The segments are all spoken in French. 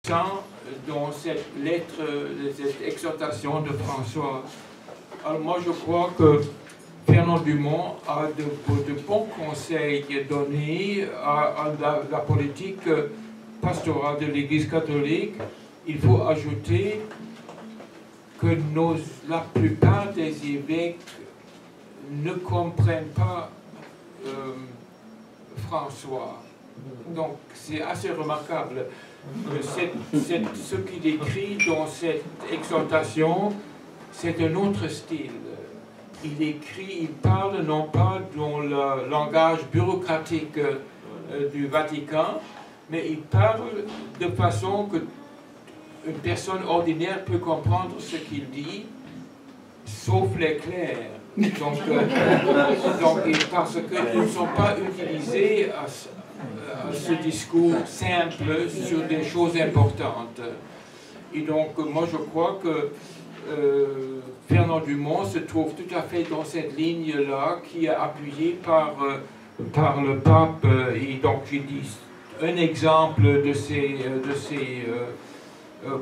dans cette lettre, cette exhortation de François. Alors moi je crois que Fernand Dumont a de bons conseils donnés à la politique pastorale de l'Église catholique. Il faut ajouter que la plupart des évêques ne comprennent pas François. Donc c'est assez remarquable. Ce qu'il écrit dans cette exhortation, c'est un autre style. Il parle non pas dans le langage bureaucratique du Vatican, mais il parle de façon que une personne ordinaire peut comprendre ce qu'il dit, sauf les clercs. Donc parce qu'ils ne sont pas utilisés à ce discours simple sur des choses importantes. Et donc, moi, je crois que Fernand Dumont se trouve tout à fait dans cette ligne-là, qui est appuyée par le pape. Et donc, j'ai dit un exemple de ces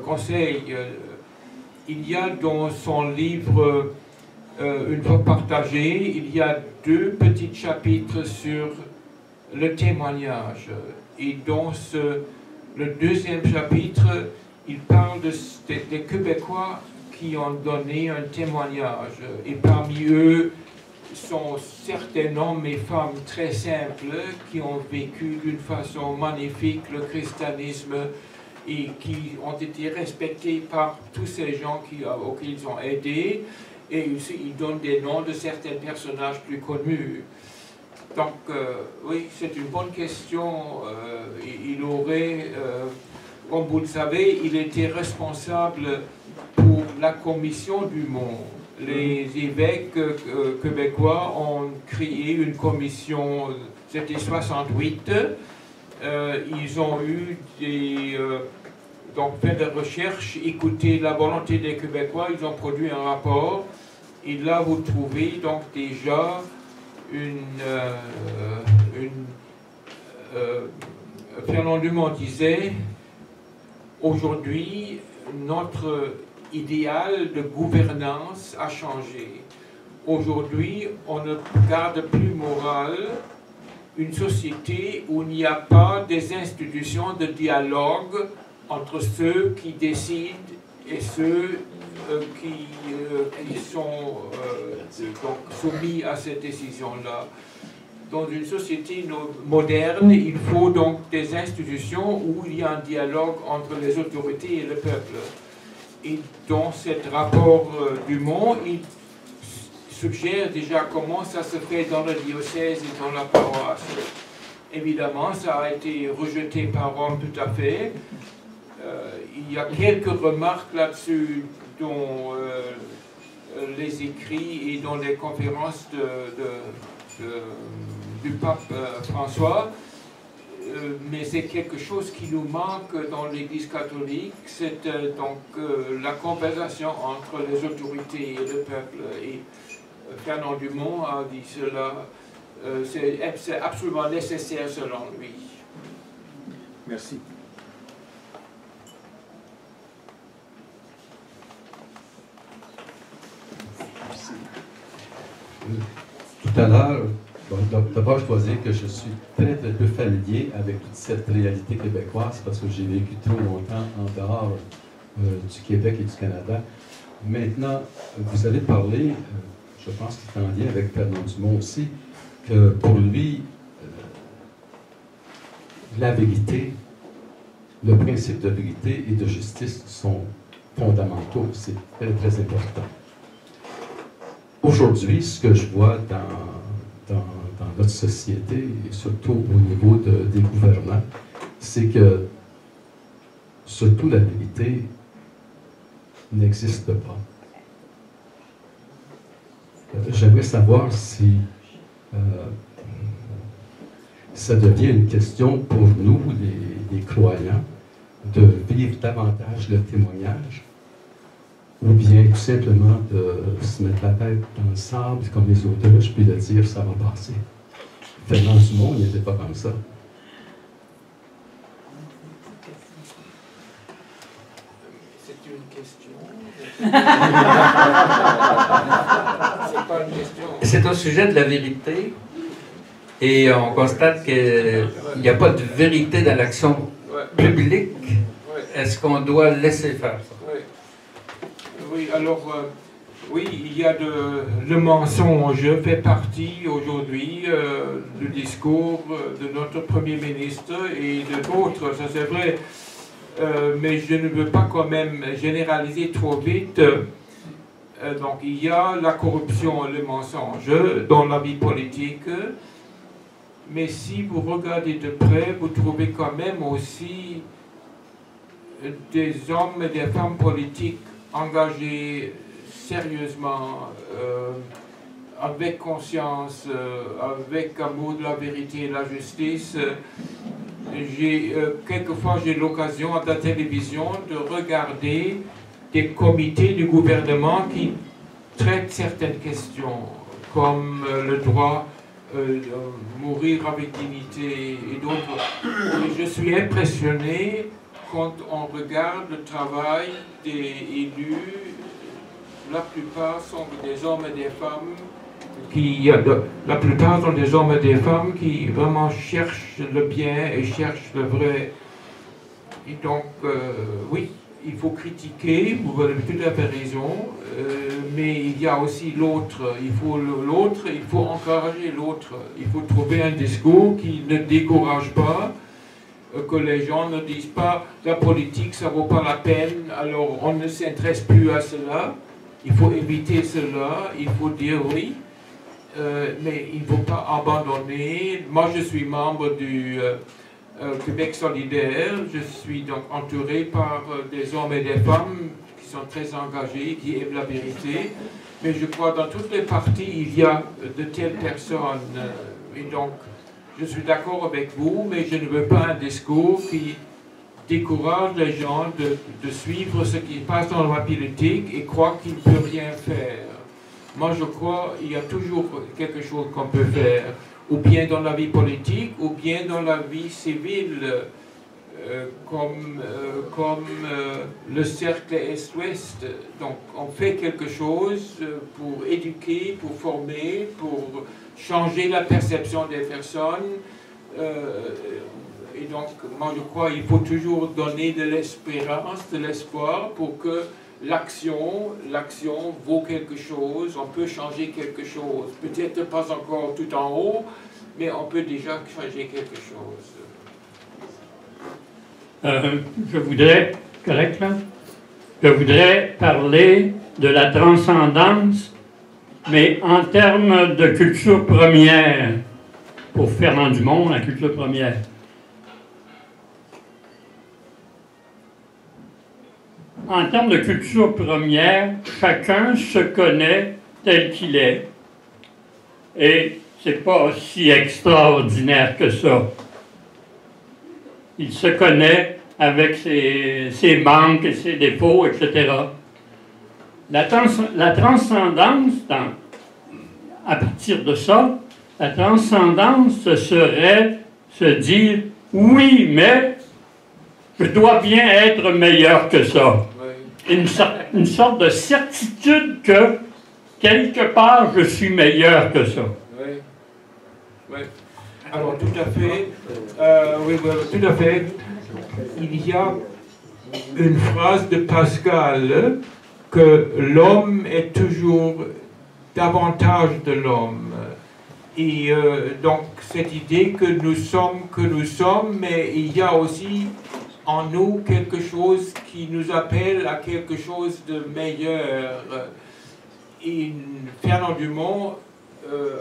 conseils. Il y a dans son livre Une fois partagé, il y a 2 petits chapitres sur le témoignage. Et dans le 2e chapitre, il parle des Québécois qui ont donné un témoignage. Et parmi eux sont certains hommes et femmes très simples qui ont vécu d'une façon magnifique le christianisme et qui ont été respectés par tous ces gens auxquels ils ont aidé. Et aussi, ils donnent des noms de certains personnages plus connus. Donc, oui, c'est une bonne question. Il aurait, comme vous le savez, il était responsable pour la commission du monde. Les évêques québécois ont créé une commission, c'était 68. Ils ont eu donc fait des recherches, écouté la volonté des Québécois, ils ont produit un rapport. Et là, vous trouvez donc déjà Fernand Dumont disait, aujourd'hui, notre idéal de gouvernance a changé. Aujourd'hui, on ne garde plus moral une société où il n'y a pas des institutions de dialogue entre ceux qui décident et ceux qui sont donc soumis à cette décision-là. Dans une société moderne, il faut donc des institutions où il y a un dialogue entre les autorités et le peuple. Et dans ce rapport Dumont, il suggère déjà comment ça se fait dans le diocèse et dans la paroisse. Évidemment, ça a été rejeté par Rome tout à fait. Il y a quelques remarques là-dessus dans les écrits et dans les conférences du pape François, mais c'est quelque chose qui nous manque dans l'Église catholique, c'est donc la conversation entre les autorités et le peuple. Et Fernand Dumont a dit cela, c'est absolument nécessaire selon lui. Merci. Tout à l'heure, d'abord, je dois dire que je suis très peu familier avec toute cette réalité québécoise parce que j'ai vécu trop longtemps en dehors du Québec et du Canada. Maintenant, vous avez parlé, je pense que c'est en lien avec Fernand Dumont aussi, que pour lui, la vérité, le principe de vérité et de justice sont fondamentaux. C'est très, très important. Aujourd'hui, ce que je vois dans notre société, et surtout au niveau des gouvernants, c'est que surtout la vérité n'existe pas. J'aimerais savoir si ça devient une question pour nous, les croyants, de vivre davantage le témoignage, ou bien tout simplement de se mettre la tête dans le sable, comme les auteurs, puis de dire ça va passer. Fernand Dumont, il n'était pas comme ça. C'est une question. C'est pas une question. C'est au sujet de la vérité. Et on constate qu'il n'y a pas de vérité dans l'action publique. Est-ce qu'on doit laisser faire ça? Oui, alors, oui, il y a le mensonge fait partie aujourd'hui du discours de notre Premier ministre et de d'autres, ça c'est vrai. Mais je ne veux pas quand même généraliser trop vite. Donc il y a la corruption et le mensonge dans la vie politique. Mais si vous regardez de près, vous trouvez quand même aussi des hommes et des femmes politiques engagés sérieusement, avec conscience, avec amour de la vérité et de la justice. Quelquefois, j'ai l'occasion à la télévision de regarder des comités du gouvernement qui traitent certaines questions, comme le droit mourir avec dignité et d'autres. Et je suis impressionné quand on regarde le travail des élus. La plupart sont des hommes et des femmes la plupart sont des hommes et des femmes qui vraiment cherchent le bien et cherchent le vrai. Et donc, oui, il faut critiquer, vous avez tout à fait raison, mais il y a aussi l'autre. Il faut encourager l'autre. Il faut trouver un discours qui ne décourage pas, que les gens ne disent pas la politique, ça ne vaut pas la peine, alors on ne s'intéresse plus à cela. Il faut éviter cela, il faut dire oui, mais il ne faut pas abandonner. Moi, je suis membre du Québec solidaire, je suis donc entouré par des hommes et des femmes qui sont très engagés, qui aiment la vérité, mais je crois que dans toutes les parties, il y a de telles personnes, et donc je suis d'accord avec vous, mais je ne veux pas un discours qui décourage les gens de suivre ce qui passe dans la politique et croient qu'ils ne peuvent rien faire. Moi, je crois qu'il y a toujours quelque chose qu'on peut faire, ou bien dans la vie politique, ou bien dans la vie civile, comme le cercle Est-Ouest. Donc, on fait quelque chose pour éduquer, pour former, pour changer la perception des personnes. Et donc, moi, je crois qu'il faut toujours donner de l'espérance, de l'espoir pour que l'action vaut quelque chose, on peut changer quelque chose. Peut-être pas encore tout en haut, mais on peut déjà changer quelque chose. Je voudrais, correct là? Je voudrais parler de la transcendance, mais en termes de culture première. Pour Fernand Dumont, la culture première. En termes de culture première, chacun se connaît tel qu'il est. Et c'est pas si extraordinaire que ça. Il se connaît avec ses manques et ses défauts, etc. La transcendance, à partir de ça, la transcendance, ce serait se dire « oui, mais je dois bien être meilleur que ça. » Une sorte de certitude que, quelque part, je suis meilleur que ça. Oui. Oui. Alors, tout à fait. Oui, tout à fait. Il y a une phrase de Pascal que l'homme est toujours davantage de l'homme. Et donc, cette idée que nous sommes, mais il y a aussi en nous quelque chose qui nous appelle à quelque chose de meilleur. Et Fernand Dumont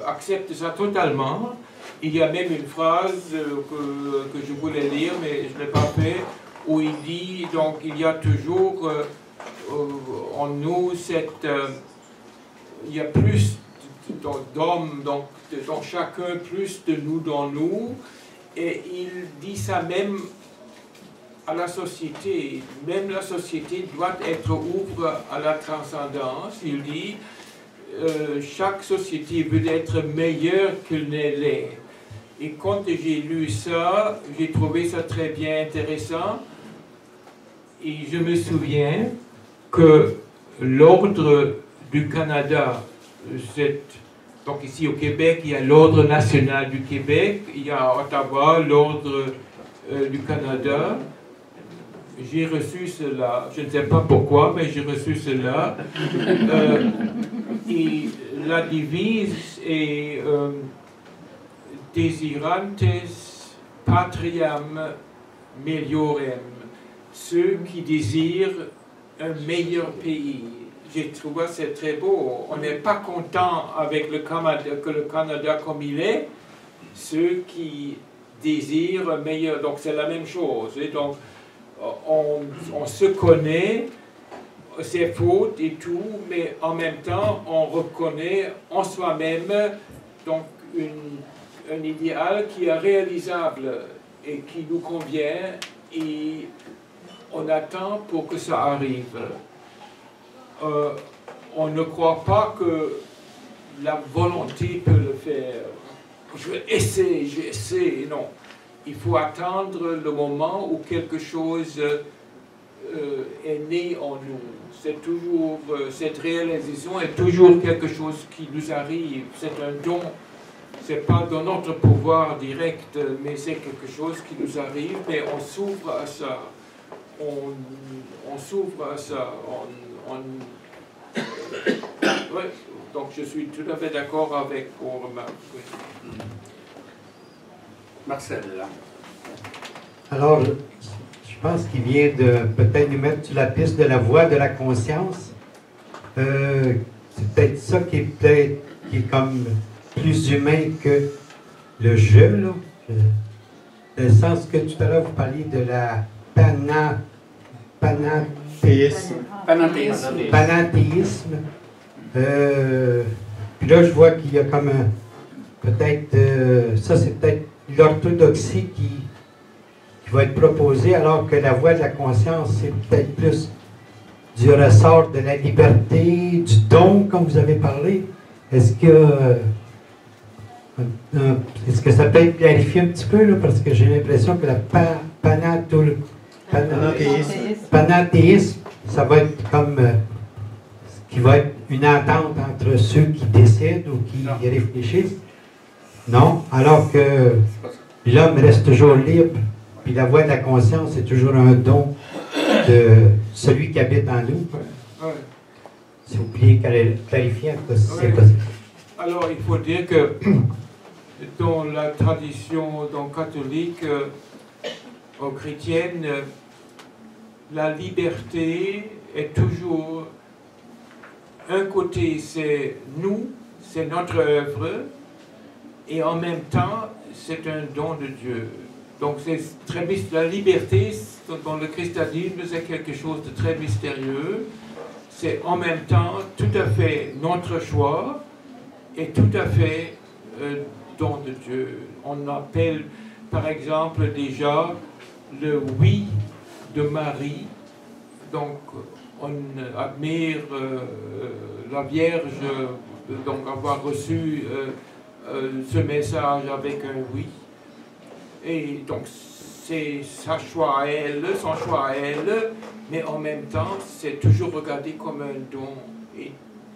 accepte ça totalement. Il y a même une phrase que je voulais lire, mais je ne l'ai pas fait, où il dit, donc, il y a toujours en nous il y a plus d'hommes, donc dans chacun, plus de nous dans nous, et il dit ça même à la société. Même la société doit être ouverte à la transcendance. Il dit chaque société veut être meilleure qu'elle ne l'est. Et quand j'ai lu ça, j'ai trouvé ça très bien intéressant. Et je me souviens que l'Ordre du Canada, donc ici au Québec, il y a l'Ordre national du Québec, il y a à Ottawa l'Ordre du Canada. J'ai reçu cela, je ne sais pas pourquoi, mais j'ai reçu cela. Et la devise est Desirantes Patriam Meliorem, ceux qui désirent un meilleur pays. J'ai trouvé c'est très beau. On n'est pas content avec le Canada comme il est, ceux qui désirent un meilleur. Donc c'est la même chose. Et donc on se connaît, ses fautes et tout, mais en même temps on reconnaît en soi-même donc un idéal qui est réalisable et qui nous convient, et on attend pour que ça arrive. On ne croit pas que la volonté peut le faire. Je vais essayer, non. Il faut attendre le moment où quelque chose est né en nous. C'est toujours, cette réalisation est toujours quelque chose qui nous arrive. C'est un don. C'est pas dans notre pouvoir direct, mais c'est quelque chose qui nous arrive, mais on s'ouvre à ça. On s'ouvre à ça. Ouais. Donc je suis tout à fait d'accord avec vos remarques. Oui. Marcel. Alors, je pense qu'il vient de peut-être nous mettre sur la piste de la voie de la conscience. C'est peut-être ça qui est comme plus humain que le jeu, là. Dans le sens que tout à l'heure, vous parliez de la panathéisme. Puis là, je vois qu'il y a comme peut-être, ça c'est peut-être l'orthodoxie qui va être proposée, alors que la voie de la conscience, c'est peut-être plus du ressort de la liberté, du don, comme vous avez parlé. Est-ce que ça peut être clarifié un petit peu, là, parce que j'ai l'impression que la panathéisme, ça va être comme qui va être une entente entre ceux qui décident ou qui y réfléchissent. Non, alors que l'homme reste toujours libre, puis la voie de la conscience est toujours un don de celui qui habite en nous. Si vous pouviez clarifier, si c'est possible. Alors, il faut dire que dans la tradition catholique ou chrétienne, la liberté est toujours un côté, c'est nous, c'est notre œuvre, et en même temps, c'est un don de Dieu. Donc, c'est très la liberté dans le christianisme, c'est quelque chose de très mystérieux. C'est en même temps tout à fait notre choix et tout à fait don de Dieu. On appelle, par exemple, déjà le oui de Marie. Donc, on admire la Vierge, donc avoir reçu ce message avec un oui. Et donc, c'est sa choix à elle, son choix à elle, mais en même temps, c'est toujours regardé comme un don. Et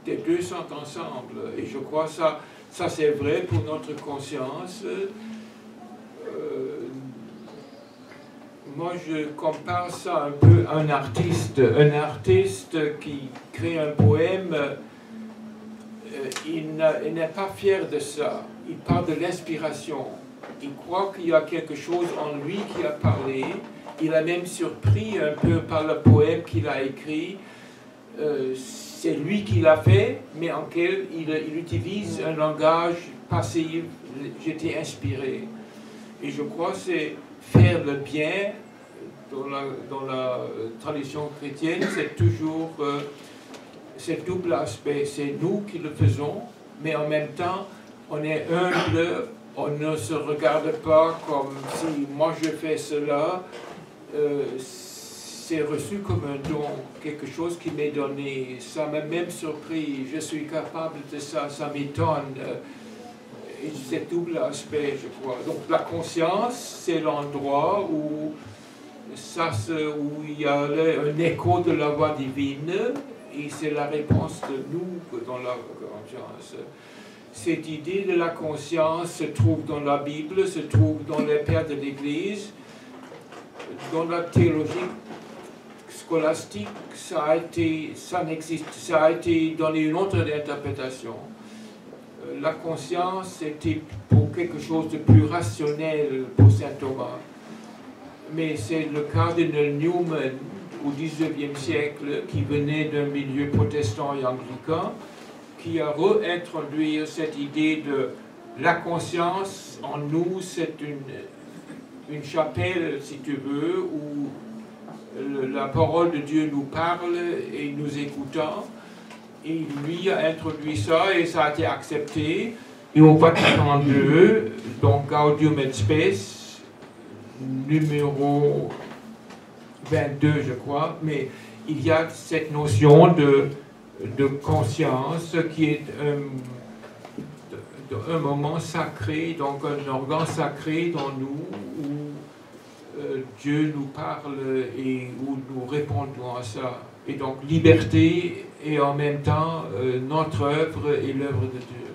les deux sont ensemble. Et je crois que ça c'est vrai pour notre conscience. Moi, je compare ça un peu à un artiste. Un artiste qui crée un poème, il n'est pas fier de ça. Il parle de l'inspiration. Il croit qu'il y a quelque chose en lui qui a parlé. Il a même surpris un peu par le poème qu'il a écrit. C'est lui qui l'a fait, mais en quel il utilise un langage passif. J'étais inspiré. Et je crois que c'est faire le bien dans la tradition chrétienne, c'est toujours ce double aspect. C'est nous qui le faisons, mais en même temps, on est humble. On ne se regarde pas comme si moi je fais cela. C'est reçu comme un don, quelque chose qui m'est donné. Ça m'a même surpris. Je suis capable de ça, ça m'étonne. Et c'est double aspect, je crois. Donc la conscience, c'est l'endroit où où il y a un écho de la voix divine, et c'est la réponse de nous dans la conscience. Cette idée de la conscience se trouve dans la Bible, se trouve dans les pères de l'Église, dans la théologie scolastique, ça a été donné une autre interprétation. La conscience était pour quelque chose de plus rationnel pour saint Thomas. Mais c'est le cardinal Newman au XIXe siècle, qui venait d'un milieu protestant et anglican, qui a réintroduit cette idée de la conscience en nous, c'est une chapelle, si tu veux, où la parole de Dieu nous parle et nous écoutons. Et lui a introduit ça et ça a été accepté. Et au Vatican II, donc Gaudium et Spes, numéro 22, je crois, mais il y a cette notion de conscience qui est un moment sacré, donc un organe sacré dans nous où Dieu nous parle et où nous répondons à ça. Et donc liberté et en même temps notre œuvre et l'œuvre de Dieu.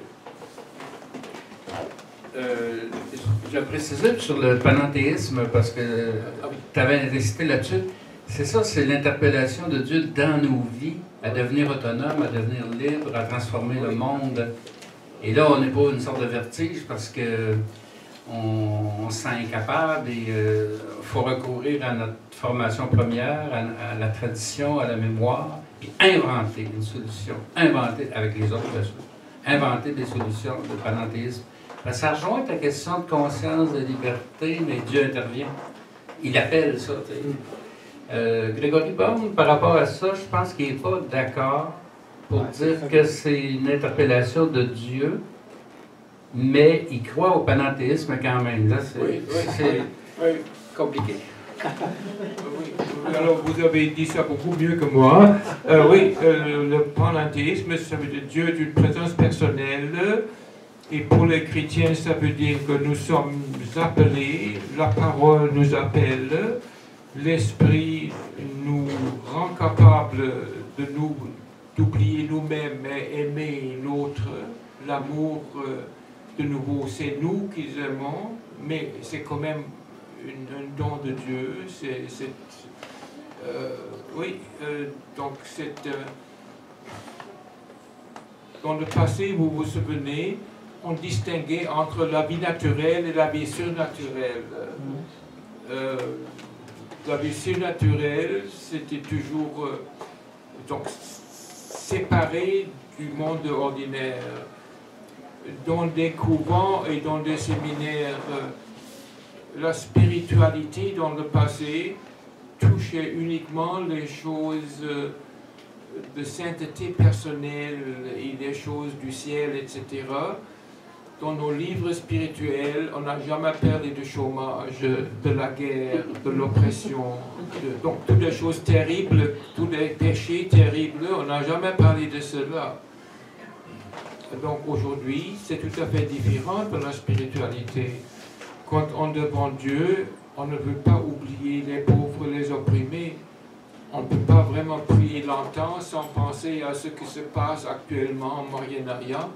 Je précisais sur le panenthéisme parce que tu avais insisté là-dessus. C'est ça, c'est l'interpellation de Dieu dans nos vies, à devenir autonome, à devenir libre, à transformer le monde. Et là, on n'est pas une sorte de vertige parce que on se sent incapable et il faut recourir à notre formation première, à la tradition, à la mémoire, puis inventer une solution, inventer avec les autres, inventer des solutions de panenthéisme. Ça rejoint ta question de conscience, de liberté, mais Dieu intervient. Il appelle ça. Grégory Baum, par rapport à ça, je pense qu'il n'est pas d'accord pour dire que c'est une interpellation de Dieu, mais il croit au panenthéisme quand même. Là, c'est compliqué. Oui. Alors, vous avez dit ça beaucoup mieux que moi. Oui, le panenthéisme, ça veut dire Dieu d'une présence personnelle. Et pour les chrétiens, ça veut dire que nous sommes appelés, la parole nous appelle, l'Esprit nous rend capables d'oublier nous-mêmes et aimer l'autre, l'amour. De nouveau, c'est nous qui aimons, mais c'est quand même un don de Dieu. Donc, dans le passé, vous vous souvenez, on distinguait entre la vie naturelle et la vie surnaturelle. La vie surnaturelle, c'était toujours donc séparé du monde ordinaire. Dans des couvents et dans des séminaires, la spiritualité dans le passé touchait uniquement les choses de sainteté personnelle et des choses du ciel, etc. Dans nos livres spirituels, on n'a jamais parlé de chômage, de la guerre, de l'oppression, donc toutes les choses terribles, tous les péchés terribles, on n'a jamais parlé de cela. Donc aujourd'hui, c'est tout à fait différent de la spiritualité. Quand on est devant Dieu, on ne veut pas oublier les pauvres, les opprimés. On ne peut pas vraiment prier longtemps sans penser à ce qui se passe actuellement en Moyen-Orient,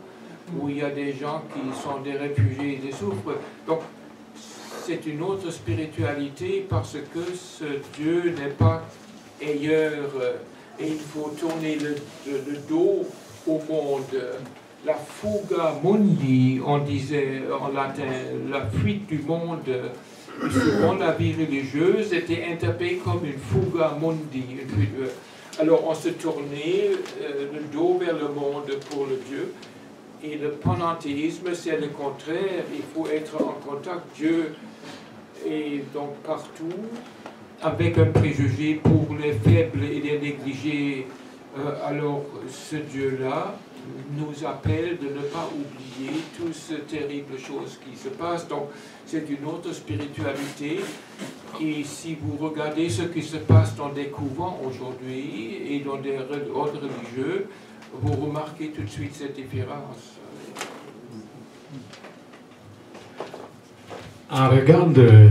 où il y a des gens qui sont des réfugiés et des souffrent. Donc, c'est une autre spiritualité parce que ce Dieu n'est pas ailleurs et il faut tourner le dos au monde. La fuga mundi, on disait en latin, la fuite du monde, souvent la vie religieuse était interprétée comme une fuga mundi. Alors on se tournait le dos vers le monde pour le Dieu. Et le panenthéisme, c'est le contraire. Il faut être en contact. Dieu est donc partout, avec un préjugé pour les faibles et les négligés. Alors ce Dieu-là nous appelle de ne pas oublier toutes ces terribles choses qui se passent. Donc, c'est une autre spiritualité. Et si vous regardez ce qui se passe dans des couvents aujourd'hui et dans des ordres religieux, vous remarquez tout de suite cette différence. En regard de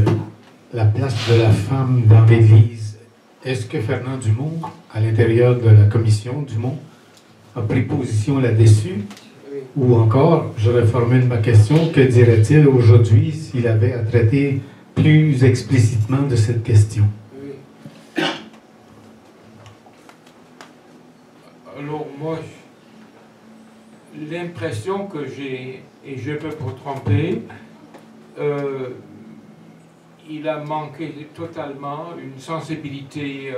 la place de la femme dans l'Église. Est-ce que Fernand Dumont, à l'intérieur de la commission Dumont, a pris position là-dessus? Ou encore, je reformule ma question, que dirait-il aujourd'hui s'il avait à traiter plus explicitement de cette question? Alors moi, l'impression que j'ai, et je peux me tromper, il a manqué totalement une sensibilité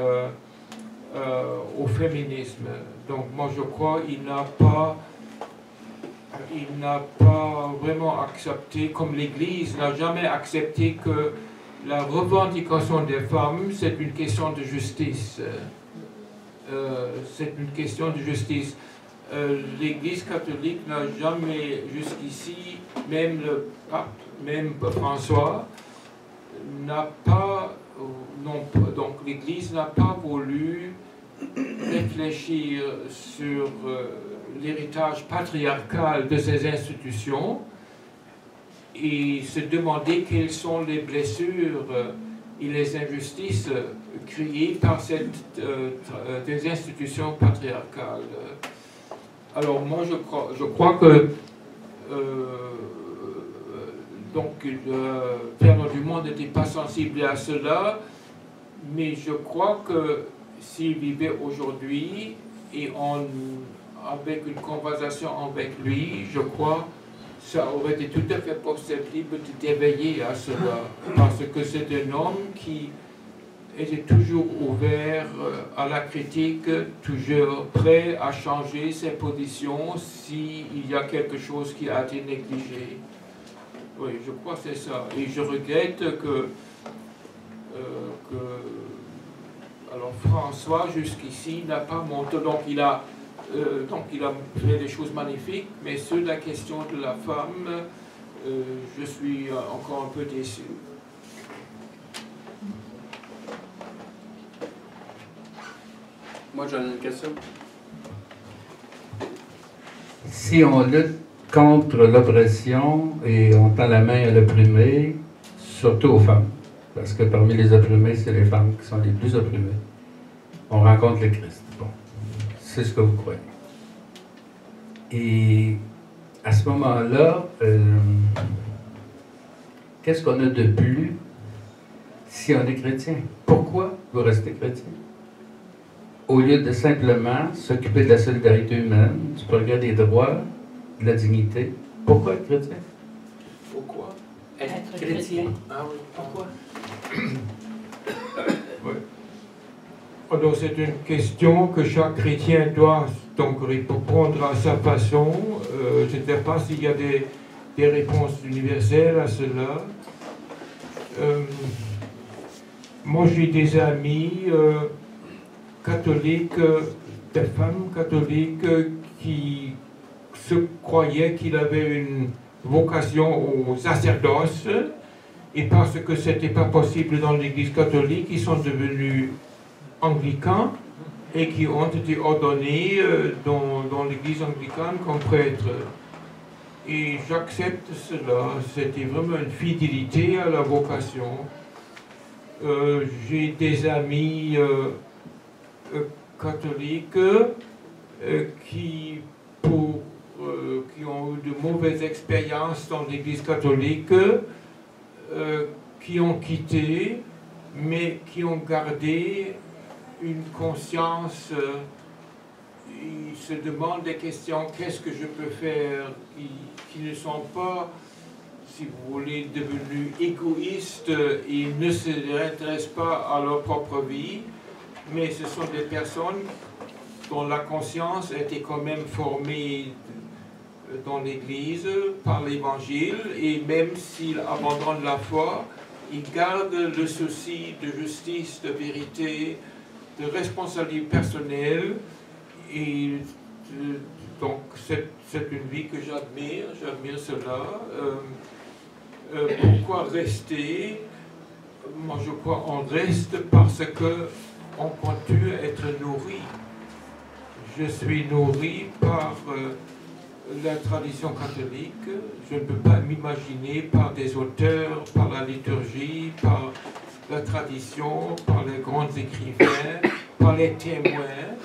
au féminisme. Donc moi je crois qu'il n'a pas vraiment accepté, comme l'Église n'a jamais accepté que la revendication des femmes, c'est une question de justice. C'est une question de justice. L'Église catholique n'a jamais jusqu'ici, même le pape, même François, n'a pas, donc l'Église n'a pas voulu réfléchir sur l'héritage patriarcal de ces institutions et se demander quelles sont les blessures et les injustices créées par des institutions patriarcales. Alors moi je crois que Fernand Dumont n'était pas sensible à cela, mais je crois que s'il vivait aujourd'hui et avec une conversation avec lui, je crois que ça aurait été tout à fait possible de d'éveiller à cela, parce que c'est un homme qui était toujours ouvert à la critique, toujours prêt à changer ses positions s'il y a quelque chose qui a été négligé. Oui, je crois que c'est ça. Et je regrette que alors François, jusqu'ici, n'a pas monté. Donc il a fait des choses magnifiques, mais sur la question de la femme, je suis encore un peu déçu. Moi, j'en ai une question. Si on lutte contre l'oppression et on tend la main à l'opprimé, surtout aux femmes, parce que parmi les opprimés, c'est les femmes qui sont les plus opprimées, on rencontre le Christ. Bon, c'est ce que vous croyez. Et à ce moment-là, qu'est-ce qu'on a de plus si on est chrétien? Pourquoi vous restez chrétien? Au lieu de simplement s'occuper de la solidarité humaine, du progrès des droits, de la dignité. Pourquoi être chrétien? Pourquoi? Être chrétien. Ah oui. Pourquoi? Oui. Alors c'est une question que chaque chrétien doit donc répondre à sa façon. Je ne sais pas s'il y a des réponses universelles à cela. Moi j'ai des amis catholiques, des femmes catholiques qui se croyaient qu'il avait une vocation au sacerdoce, et parce que ce n'était pas possible dans l'Église catholique, ils sont devenus anglicans et qui ont été ordonnés dans l'Église anglicane comme prêtres. Et j'accepte cela, c'était vraiment une fidélité à la vocation. J'ai des amis catholiques qui ont eu de mauvaises expériences dans l'Église catholique, qui ont quitté, mais qui ont gardé une conscience. Ils se demandent des questions, qu'est-ce que je peux faire, qui ne sont pas, si vous voulez, devenus égoïstes et ne s'intéressent pas à leur propre vie, mais ce sont des personnes dont la conscience a été quand même formée dans l'Église par l'Évangile, et même s'ils abandonnent la foi, ils gardent le souci de justice, de vérité, de responsabilité personnelle, et donc c'est une vie que j'admire cela. Pourquoi rester? Moi je crois qu'on reste parce que on continue à être nourri. Je suis nourri par la tradition catholique. Je ne peux pas m'imaginer par des auteurs, par la liturgie, par la tradition, par les grands écrivains, par les témoins.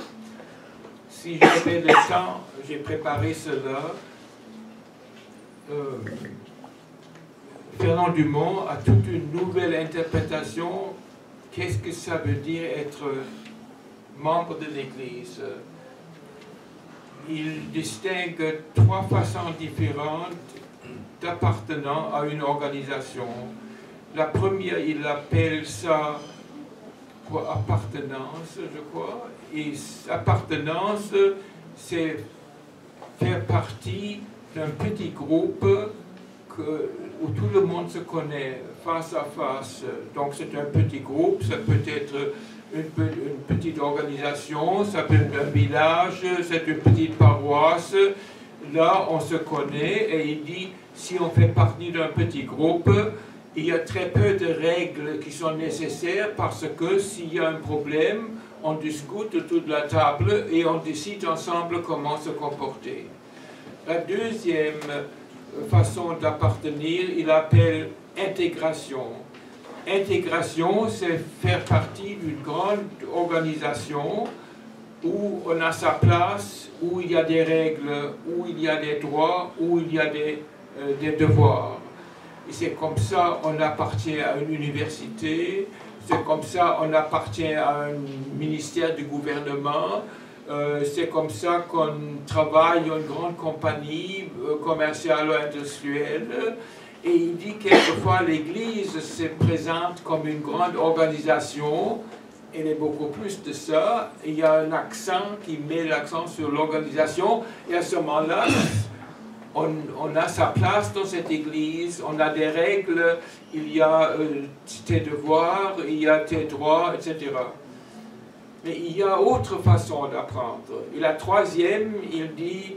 Si j'avais le temps, j'ai préparé cela. Fernand Dumont a toute une nouvelle interprétation. Qu'est-ce que ça veut dire être membre de l'Église? Il distingue 3 façons différentes d'appartenant à une organisation. La première, il appelle ça quoi, appartenance, je crois. Et appartenance, c'est faire partie d'un petit groupe où tout le monde se connaît face à face. Donc c'est un petit groupe, ça peut être une petite organisation, ça peut être un village, c'est une petite paroisse. Là, on se connaît et il dit, si on fait partie d'un petit groupe, il y a très peu de règles qui sont nécessaires parce que s'il y a un problème, on discute autour de la table et on décide ensemble comment se comporter. La deuxième façon d'appartenir, il appelle intégration. Intégration, c'est faire partie d'une grande organisation où on a sa place, où il y a des règles, où il y a des droits, où il y a des devoirs. Et c'est comme ça qu'on appartient à une université, c'est comme ça qu'on appartient à un ministère du gouvernement, c'est comme ça qu'on travaille dans une grande compagnie commerciale ou industrielle. Et il dit quelquefois l'Église se présente comme une grande organisation. Elle est beaucoup plus de ça. Il y a un accent qui met l'accent sur l'organisation. Et à ce moment-là, on a sa place dans cette Église, on a des règles, il y a tes devoirs, il y a tes droits, etc. Mais il y a autre façon d'apprendre. Et la troisième, il dit,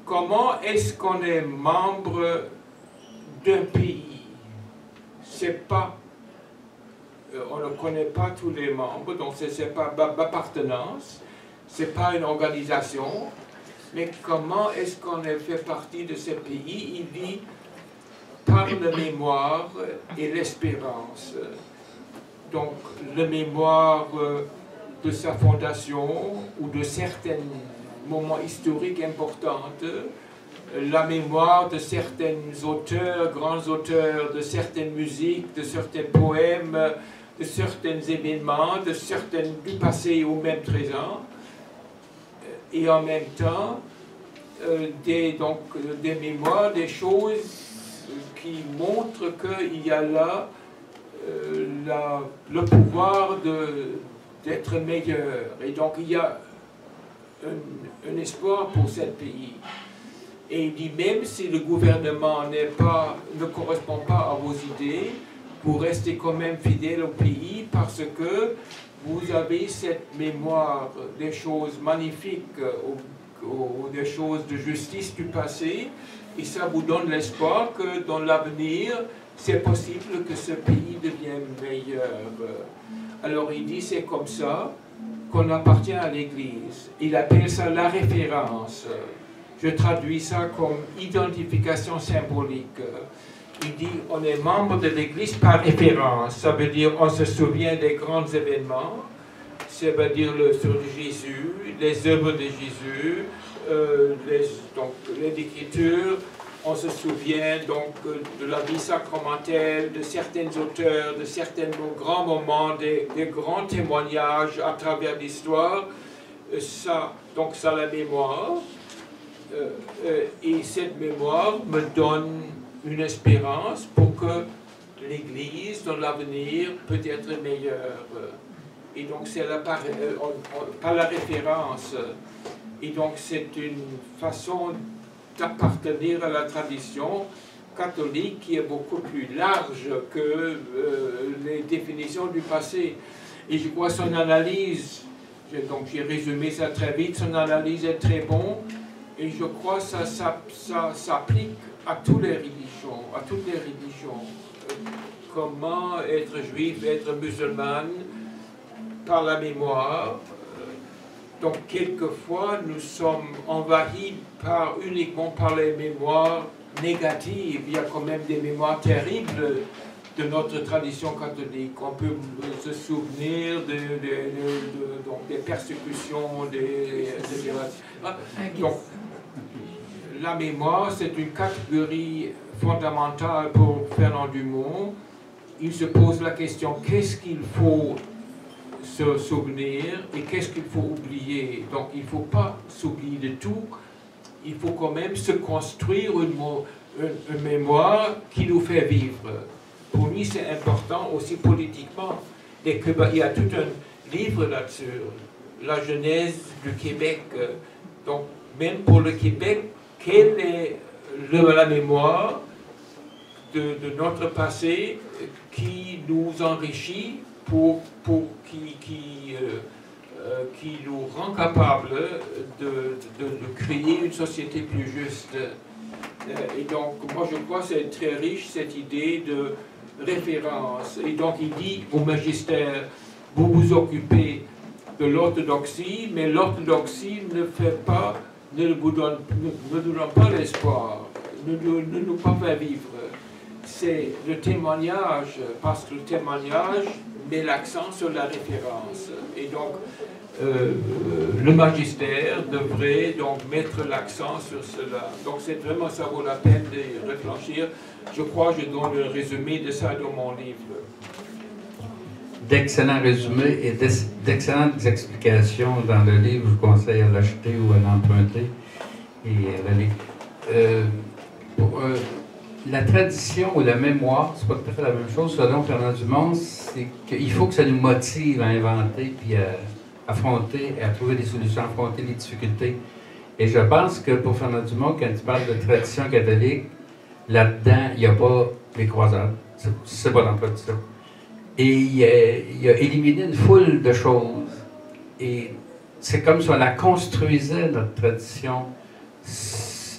comment est-ce qu'on est membre d'un pays? C'est pas, on ne connaît pas tous les membres, donc c'est pas d'appartenance, c'est pas une organisation, mais comment est-ce qu'on fait partie de ce pays? Il dit, par la mémoire et l'espérance. Donc, la mémoire de sa fondation ou de certains moments historiques importants, la mémoire de certains auteurs, grands auteurs, de certaines musiques, de certains poèmes, de certains événements, de certains du passé ou même présent, et en même temps des mémoires, des choses qui montrent qu'il y a là le pouvoir d'être meilleur. Et donc il y a un espoir pour ce pays. Et il dit même si le gouvernement ne correspond pas à vos idées, vous restez quand même fidèle au pays parce que vous avez cette mémoire des choses magnifiques ou des choses de justice du passé, et ça vous donne l'espoir que dans l'avenir, c'est possible que ce pays devienne meilleur. Alors il dit c'est comme ça qu'on appartient à l'Église. Il appelle ça la référence. Je traduis ça comme identification symbolique. Il dit on est membre de l'Église par référence. Ça veut dire on se souvient des grands événements. Ça veut dire sur Jésus, les œuvres de Jésus, donc l'Écriture. On se souvient donc de la vie sacramentelle, de certains auteurs, de certains grands moments, des grands témoignages à travers l'histoire. Donc ça la mémoire. Et cette mémoire me donne une espérance pour que l'Église dans l'avenir peut être meilleure. Et donc c'est par la référence. Et donc c'est une façon d'appartenir à la tradition catholique qui est beaucoup plus large que les définitions du passé. Et je crois son analyse, donc j'ai résumé ça très vite, son analyse est très bonne. Et je crois que ça s'applique à toutes les religions, Comment être juif, être musulman, par la mémoire. Donc, quelquefois, nous sommes envahis uniquement par les mémoires négatives. Il y a quand même des mémoires terribles de notre tradition catholique. On peut se souvenir donc des persécutions, etc. Donc, la mémoire, c'est une catégorie fondamentale pour Fernand Dumont. Il se pose la question, qu'est-ce qu'il faut se souvenir et qu'est-ce qu'il faut oublier? Donc, il ne faut pas s'oublier de tout. Il faut quand même se construire une mémoire qui nous fait vivre. Pour lui, c'est important aussi politiquement. Il y a tout un livre là-dessus, la genèse du Québec. Donc, même pour le Québec, quelle est la mémoire de notre passé qui nous enrichit qui nous rend capables de créer une société plus juste. Et donc, moi je crois que c'est très riche cette idée de référence. Et donc il dit au magistère, vous vous occupez de l'orthodoxie, mais l'orthodoxie ne nous donne pas l'espoir, ne nous pas faire vivre. C'est le témoignage, parce que le témoignage met l'accent sur la référence. Et donc, le magistère devrait donc mettre l'accent sur cela. Donc, c'est vraiment, ça vaut la peine de réfléchir. Je crois que je donne le résumé de ça dans mon livre. D'excellents résumés et d'excellentes explications dans le livre. Je vous conseille à l'acheter ou à l'emprunter et à la lire. La tradition ou la mémoire, c'est pas tout à fait la même chose. Selon Fernand Dumont, c'est qu'il faut que ça nous motive à inventer puis à affronter, à trouver des solutions, à affronter les difficultés. Et je pense que pour Fernand Dumont, quand il parle de tradition catholique, là-dedans, il n'y a pas les croisades. C'est pas dans la tradition. Et il a éliminé une foule de choses. Et c'est comme si on la construisait, notre tradition.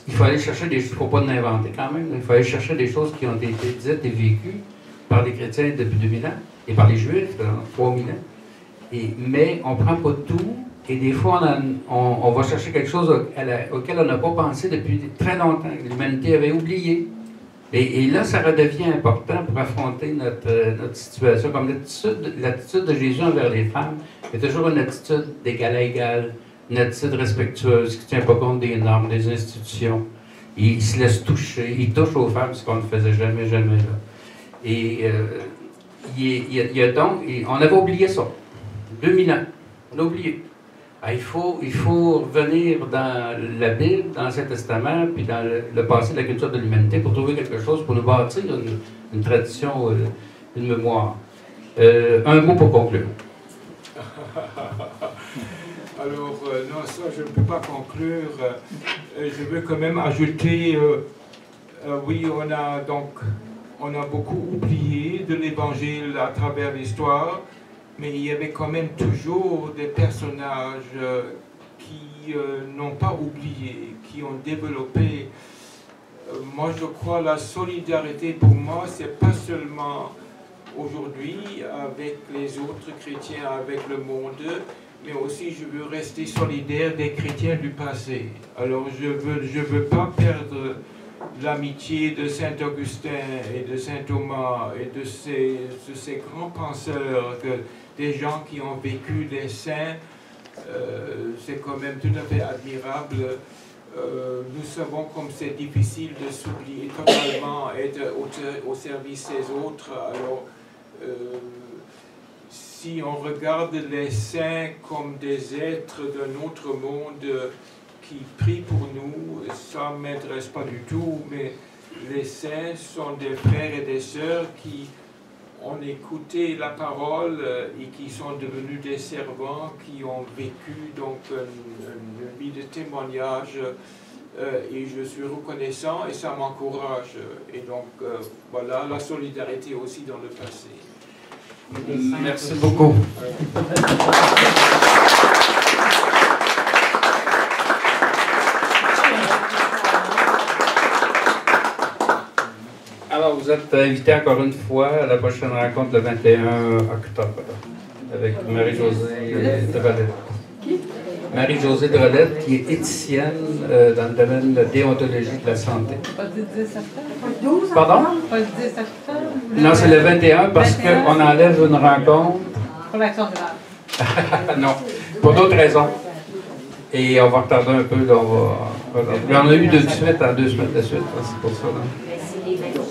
Il faut aller chercher des choses, il ne faut pas l'inventer quand même, il faut aller chercher des choses qui ont été dites et vécues par les chrétiens depuis 2000 ans et par les juifs dans 3000 ans. Mais on ne prend pas tout et des fois on va chercher quelque chose auquel on n'a pas pensé depuis très longtemps, que l'humanité avait oublié. Et là, ça redevient important pour affronter notre situation. Comme l'attitude de Jésus envers les femmes est toujours une attitude d'égal à égal, une attitude respectueuse qui ne tient pas compte des normes, des institutions. Il se laisse toucher, il touche aux femmes, ce qu'on ne faisait jamais là. Et il y a donc, on avait oublié ça, 2000 ans, on a oublié. Il faut revenir dans la Bible, dans l'Ancien Testament, puis dans le passé de la culture de l'humanité pour trouver quelque chose, pour nous bâtir une tradition, une mémoire. Un mot pour conclure. Alors, non, ça, je ne peux pas conclure. Je veux quand même ajouter, oui, on a beaucoup oublié de l'Évangile à travers l'histoire, mais il y avait quand même toujours des personnages qui n'ont pas oublié, qui ont développé. Moi, je crois la solidarité, pour moi, c'est pas seulement aujourd'hui avec les autres chrétiens, avec le monde, mais aussi je veux rester solidaire des chrétiens du passé. Alors je veux pas perdre l'amitié de Saint-Augustin et de Saint-Thomas et de ces grands penseurs, des gens qui ont vécu des saints. C'est quand même tout à fait admirable. Nous savons comme c'est difficile de s'oublier totalement, être au service des autres. Alors, si on regarde les saints comme des êtres d'un autre monde qui prient pour nous, ça ne m'intéresse pas du tout, mais les saints sont des frères et des sœurs qui ont écouté la parole et qui sont devenus des servants, qui ont vécu donc une vie de témoignage, et je suis reconnaissant et ça m'encourage. Et donc voilà, la solidarité aussi dans le passé. Merci beaucoup. Alors, vous êtes invité encore une fois à la prochaine rencontre le 21 octobre avec Marie-Josée Drolet. Qui? Marie-Josée Drolet, qui est éthicienne dans le domaine de la déontologie de la santé. Pas le 10 septembre? Pardon? Pas le 10 septembre? Non, c'est le 21 parce qu'on enlève une rencontre. Pour l'action de grâce. Non, pour d'autres raisons. Et on va retarder un peu. Là, on a eu 2 de suite en 2 semaines de suite. C'est pour ça. Là.